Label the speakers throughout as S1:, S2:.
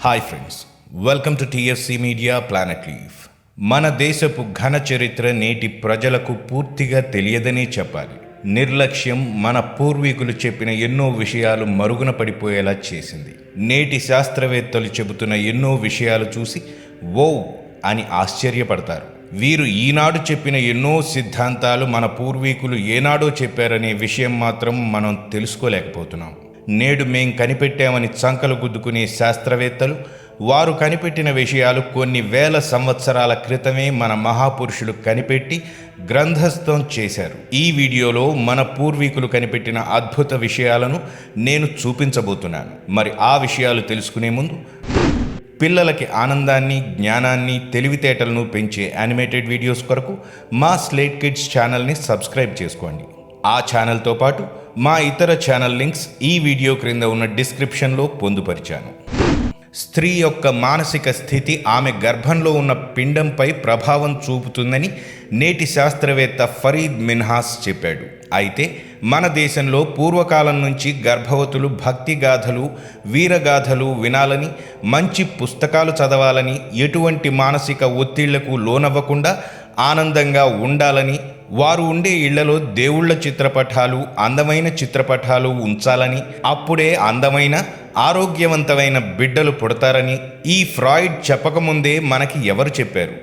S1: Hi friends, welcome to TFC media planet leaf. మన దేశపు ఘన చరిత్ర నేటి ప్రజలకు పూర్తిగా తెలియదనే చెప్పాలి. నిర్లక్ష్యం మన పూర్వీకులు చెప్పిన ఎన్నో విషయాలు మరుగున పడిపోయేలా చేసింది. నేటి శాస్త్రవేత్తలు చెబుతున్న ఎన్నో విషయాలు చూసి ఓ అని ఆశ్చర్యపడతారు. వీరు ఈనాడు చెప్పిన ఎన్నో సిద్ధాంతాలు మన పూర్వీకులు ఏనాడో చెప్పారనే విషయం మాత్రం మనం తెలుసుకోలేకపోతున్నాం. నేడు మేం కనిపెట్టామని చంకలు గుద్దుకునే శాస్త్రవేత్తలు వారు కనిపెట్టిన విషయాలు కొన్ని వేల సంవత్సరాల క్రితమే మన మహాపురుషులు కనిపెట్టి గ్రంథస్థం చేశారు. ఈ వీడియోలో మన పూర్వీకులు కనిపెట్టిన అద్భుత విషయాలను నేను చూపించబోతున్నాను. మరి ఆ విషయాలు తెలుసుకునే ముందు పిల్లలకి ఆనందాన్ని, జ్ఞానాన్ని, తెలివితేటలను పెంచే యానిమేటెడ్ వీడియోస్ కొరకు మా స్లేట్ కిడ్స్ ఛానల్ని సబ్స్క్రైబ్ చేసుకోండి. ఆ ఛానల్తో పాటు మా ఇతర ఛానల్ లింక్స్ ఈ వీడియో క్రింద ఉన్న డిస్క్రిప్షన్లో పొందుపరిచాను. స్త్రీ యొక్క మానసిక స్థితి ఆమె గర్భంలో ఉన్న పిండంపై ప్రభావం చూపుతుందని నేటి శాస్త్రవేత్త ఫరీద్ మిన్హాస్ చెప్పాడు. అయితే మన దేశంలో పూర్వకాలం నుంచి గర్భవతులు భక్తి గాథలు, వీరగాథలు వినాలని, మంచి పుస్తకాలు చదవాలని, ఎటువంటి మానసిక ఒత్తిళ్లకు లోనవ్వకుండా ఆనందంగా ఉండాలని, వారు ఉండే ఇళ్లలో దేవుళ్ల చిత్రపటాలు, అందమైన చిత్రపటాలు ఉంచాలని, అప్పుడే అందమైన ఆరోగ్యవంతమైన బిడ్డలు పుడతారని ఈ ఫ్రాయిడ్ చెప్పకముందే మనకి ఎవరు చెప్పారు?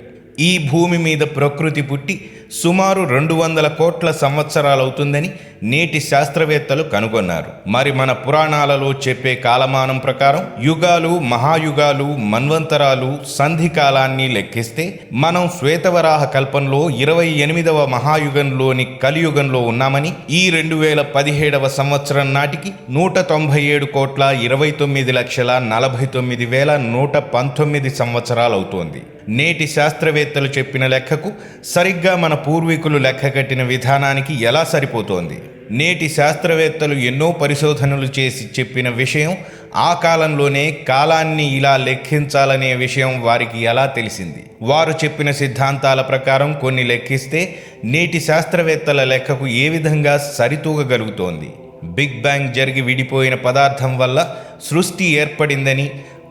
S1: ఈ భూమి మీద ప్రకృతి పుట్టి సుమారు 200 కోట్ల సంవత్సరాలవుతుందని నేటి శాస్త్రవేత్తలు కనుగొన్నారు. మరి మన పురాణాలలో చెప్పే కాలమానం ప్రకారం యుగాలు, మహాయుగాలు, మన్వంతరాలు, సంధి కాలాన్ని లెక్కిస్తే మనం శ్వేతవరాహ కల్పంలో 28వ మహాయుగంలోని కలియుగంలో ఉన్నామని, ఈ 2017వ సంవత్సరం నాటికి 197 కోట్ల 29,49,119 సంవత్సరాలవుతోంది. నేటి శాస్త్రవేత్తలు చెప్పిన లెక్కకు సరిగ్గా మన పూర్వీకులు లెక్క కట్టిన విధానానికి ఎలా సరిపోతోంది? నేటి శాస్త్రవేత్తలు ఎన్నో పరిశోధనలు చేసి చెప్పిన విషయం ఆ కాలంలోనే కాలాన్ని ఇలా లెక్కించాలనే విషయం వారికి ఎలా తెలిసింది? వారు చెప్పిన సిద్ధాంతాల ప్రకారం కొన్ని లెక్కిస్తే నేటి శాస్త్రవేత్తల లెక్కకు ఏ విధంగా సరితూగగలుగుతోంది? బిగ్ బ్యాంగ్ జరిగి విడిపోయిన పదార్థం వల్ల సృష్టి ఏర్పడిందని,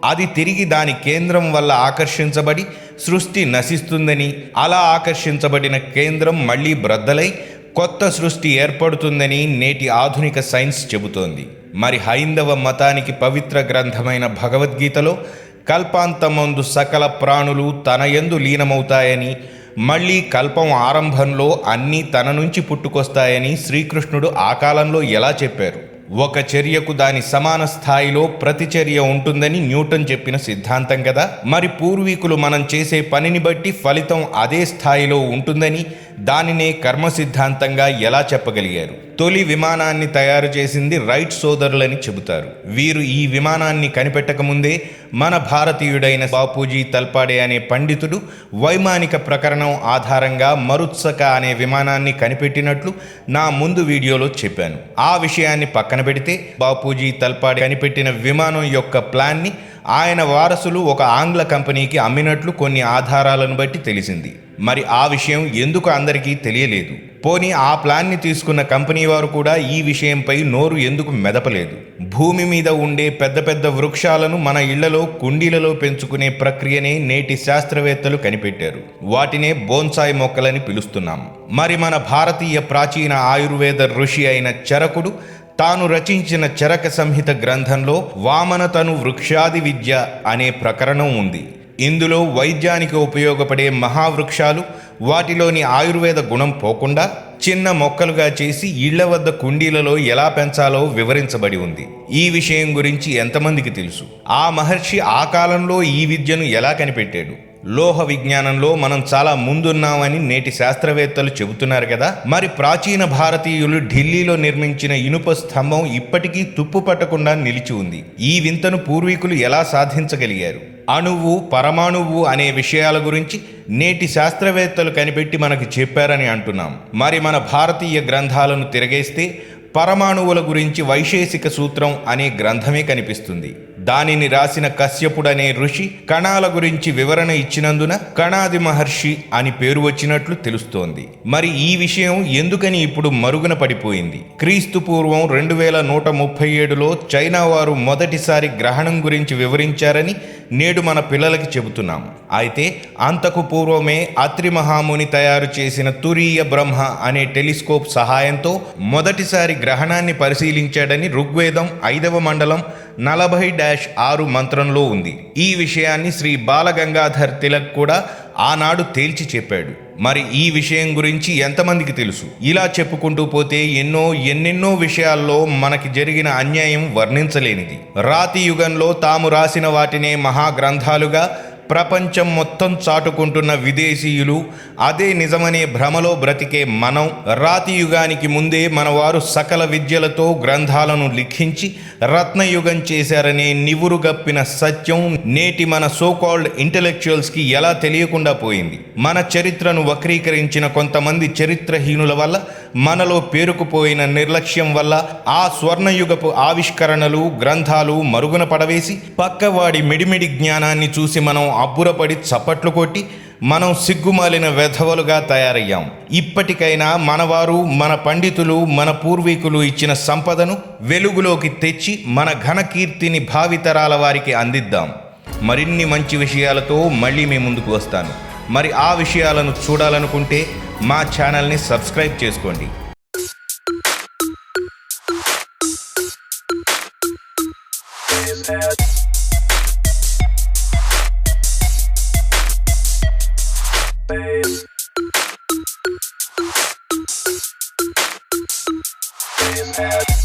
S1: అది తిరిగి దాని కేంద్రం వల్ల ఆకర్షించబడి సృష్టి నశిస్తుందని, అలా ఆకర్షించబడిన కేంద్రం మళ్ళీ బ్రద్దలై కొత్త సృష్టి ఏర్పడుతుందని నేటి ఆధునిక సైన్స్ చెబుతోంది. మరి హైందవ మతానికి పవిత్ర గ్రంథమైన భగవద్గీతలో కల్పాంతమందు సకల ప్రాణులు తన యందు లీనమవుతాయని, మళ్ళీ కల్పం ఆరంభంలో అన్నీ తన నుంచి పుట్టుకొస్తాయని శ్రీకృష్ణుడు ఆ కాలంలో ఎలా చెప్పారు? ఒక చర్యకు దాని సమాన స్థాయిలో ప్రతిచర్య ఉంటుందని న్యూటన్ చెప్పిన సిద్ధాంతం కదా. మరి పూర్వీకులు మనం చేసే పనిని బట్టి ఫలితం అదే స్థాయిలో ఉంటుందని దానినే కర్మ సిద్ధాంతంగా ఎలా చెప్పగలిగారు? తొలి విమానాన్ని తయారు చేసింది రైట్ సోదరులని చెబుతారు. వీరు ఈ విమానాన్ని కనిపెట్టకముందే మన భారతీయుడైన బాపూజీ తల్పాడే అనే పండితుడు వైమానిక ప్రకరణం ఆధారంగా మరుత్సక అనే విమానాన్ని కనిపెట్టినట్లు నా ముందు వీడియోలో చెప్పాను. ఆ విషయాన్ని పక్కన పెడితే బాపూజీ తల్పాడే కనిపెట్టిన విమానం యొక్క ప్లాన్ని ఆయన వారసులు ఒక ఆంగ్ల కంపెనీకి అమ్మినట్లు కొన్ని ఆధారాలను బట్టి తెలిసింది. మరి ఆ విషయం ఎందుకు అందరికీ తెలియలేదు? పోనీ ఆ ప్లాన్ని తీసుకున్న కంపెనీ వారు కూడా ఈ విషయంపై నోరు ఎందుకు మెదపలేదు? భూమి మీద ఉండే పెద్ద పెద్ద వృక్షాలను మన ఇళ్లలో కుండీలలో పెంచుకునే ప్రక్రియనే నేటి శాస్త్రవేత్తలు కనిపెట్టారు. వాటినే బోన్సాయి మొక్కలని పిలుస్తున్నాం. మరి మన భారతీయ ప్రాచీన ఆయుర్వేద ఋషి అయిన చరకుడు తాను రచించిన చరక సంహిత గ్రంథంలో వామనతను వృక్షాది విద్య అనే ప్రకరణం ఉంది. ఇందులో వైద్యానికి ఉపయోగపడే మహావృక్షాలు వాటిలోని ఆయుర్వేద గుణం పోకుండా చిన్న మొక్కలుగా చేసి ఇళ్ల వద్ద కుండీలలో ఎలా పెంచాలో వివరించబడి ఉంది. ఈ విషయం గురించి ఎంతమందికి తెలుసు? ఆ మహర్షి ఆ కాలంలో ఈ విద్యను ఎలా కనిపెట్టాడు? లోహ విజ్ఞానంలో మనం చాలా ముందున్నామని నేటి శాస్త్రవేత్తలు చెబుతున్నారు కదా. మరి ప్రాచీన భారతీయులు ఢిల్లీలో నిర్మించిన ఇనుప స్తంభం ఇప్పటికీ తుప్పు పట్టకుండా నిలిచి ఉంది. ఈ వింతను పూర్వీకులు ఎలా సాధించగలిగారు? అణువు, పరమాణువు అనే విషయాల గురించి నేటి శాస్త్రవేత్తలు కనిపెట్టి మనకు చెప్పారని అంటున్నాం. మరి మన భారతీయ గ్రంథాలను తిరగేస్తే పరమాణువుల గురించి వైశేషిక సూత్రం అనే గ్రంథమే కనిపిస్తుంది. దానిని రాసిన కశ్యపుడనే ఋషి కణాల గురించి వివరణ ఇచ్చినందున కణాది మహర్షి అని పేరు వచ్చినట్లు తెలుస్తోంది. మరి ఈ విషయం ఎందుకని ఇప్పుడు మరుగున పడిపోయింది? క్రీస్తు పూర్వం 2137లో చైనా వారు మొదటిసారి గ్రహణం గురించి వివరించారని నేడు మన పిల్లలకి చెబుతున్నాం. అయితే అంతకు పూర్వమే అత్రి మహాముని తయారు చేసిన తురీయ బ్రహ్మ అనే టెలిస్కోప్ సహాయంతో మొదటిసారి గ్రహణాన్ని పరిశీలించాడని ఋగ్వేదం 5వ మండలం 40-6 మంత్రంలో ఉంది. ఈ విషయాన్ని శ్రీ బాలగంగాధర్ తిలక్ కూడా ఆనాడు తేల్చి చెప్పాడు. మరి ఈ విషయం గురించి ఎంతమందికి తెలుసు? ఇలా చెప్పుకుంటూ పోతే ఎన్నెన్నో విషయాల్లో మనకి జరిగిన అన్యాయం వర్ణించలేనిది. రాతి యుగంలో తాము రాసిన వాటినే మహాగ్రంథాలుగా ప్రపంచం మొత్తం చాటుకుంటున్న విదేశీయులు అదే నిజమనే భ్రమలో బ్రతికే మనం రాతి యుగానికి ముందే మనవారు సకల విద్యలతో గ్రంథాలను లిఖించి రత్నయుగం చేశారనే నివురుగప్పిన సత్యం నేటి మన సోకాల్డ్ ఇంటెలెక్చువల్స్కి ఎలా తెలియకుండా పోయింది? మన చరిత్రను వక్రీకరించిన కొంతమంది చరిత్రహీనుల వల్ల, మనలో పేరుకుపోయిన నిర్లక్ష్యం వల్ల ఆ స్వర్ణయుగపు ఆవిష్కరణలు గ్రంథాలు మరుగున పడవేసి పక్కవాడి మిడిమిడి జ్ఞానాన్ని చూసి మనం అబ్బురపడి చప్పట్లు కొట్టి మనం సిగ్గుమాలిన వెధవలుగా తయారయ్యాం. ఇప్పటికైనా మనవారు, మన పండితులు, మన పూర్వీకులు ఇచ్చిన సంపదను వెలుగులోకి తెచ్చి మన ఘనకీర్తిని భావితరాల వారికి అందిద్దాం. మరిన్ని మంచి విషయాలతో మళ్ళీ మీ ముందుకు వస్తాను. మరి ఆ విషయాలను చూడాలనుకుంటే మా ఛానల్ని సబ్స్క్రైబ్ చేసుకోండి.
S2: Base.